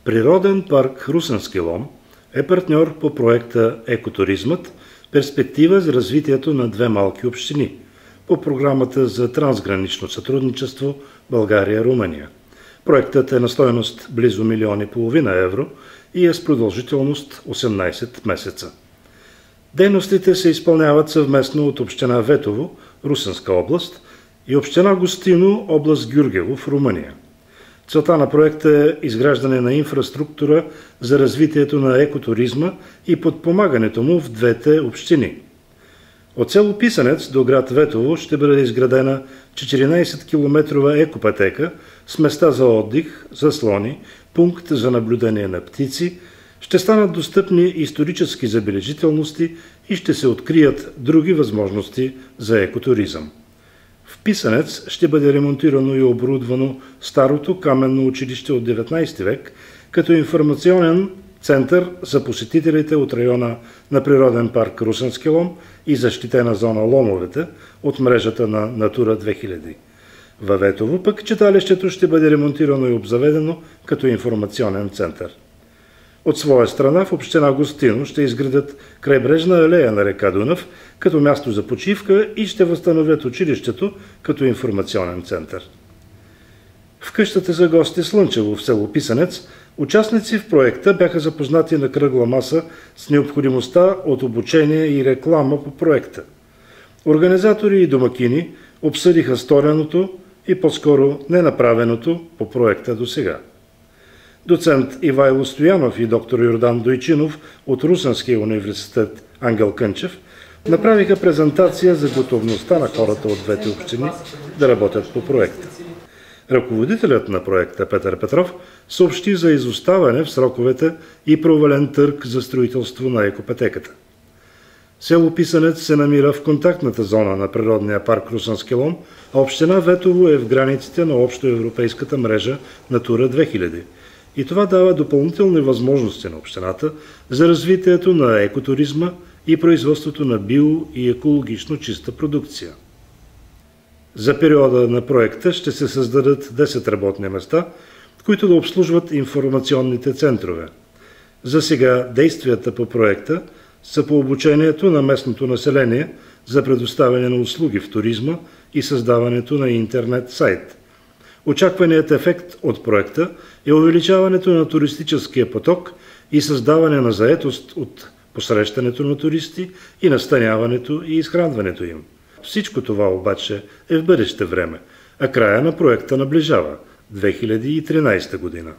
Природен парк Русенски лом е партньор по проекта Екотуризмът – перспектива за развитието на две малки общини по програмата за трансгранично сътрудничество България-Румъния. Проектът е на стойност близо 1,5 милиона евро и е с продължителност 18 месеца. Дейностите се изпълняват съвместно от община Ветово, Русенска област, и община Гостино, област Гюргево в Румъния. Целта на проекта е изграждане на инфраструктура за развитието на екотуризма и подпомагането му в двете общини. От село Писанец до град Ветово ще бъде изградена 14-километрова екопътека с места за отдих, заслони, пункт за наблюдение на птици, ще станат достъпни исторически забележителности и ще се открият други възможности за екотуризъм. В Писанец ще бъде ремонтирано и оборудвано старото каменно училище от 19 век като информационен център за посетителите от района на природен парк Русенски лом и защитена зона Ломовете от мрежата на Натура 2000. Във Ветово пък читалището ще бъде ремонтирано и обзаведено като информационен център. От своя страна в община Гостино ще изградят крайбрежна алея на река Дунав като място за почивка и ще възстановят училището като информационен център. В къщата за гости Слънчево в село Писанец участници в проекта бяха запознати на кръгла маса с необходимостта от обучение и реклама по проекта. Организатори и домакини обсъдиха стореното и по-скоро ненаправеното по проекта досега. Доцент Ивайло Стоянов и доктор Йордан Дойчинов от Русенския университет Ангел Кънчев направиха презентация за готовността на хората от двете общини да работят по проекта. Ръководителят на проекта Петър Петров съобщи за изоставане в сроковете и провален търг за строителство на екопътеката. Село Писанец се намира в контактната зона на природния парк Русенски лом, а община Ветово е в границите на общоевропейската мрежа Натура 2000. И това дава допълнителни възможности на общината за развитието на екотуризма и производството на био- и екологично чиста продукция. За периода на проекта ще се създадат 10 работни места, които да обслужват информационните центрове. За сега действията по проекта са по обучението на местното население за предоставяне на услуги в туризма и създаването на интернет сайт. Очакваният ефект от проекта е увеличаването на туристическия поток и създаване на заетост от посрещането на туристи и настаняването и изхранването им. Всичко това обаче е в бъдеще време, а края на проекта наближава – 2013 година.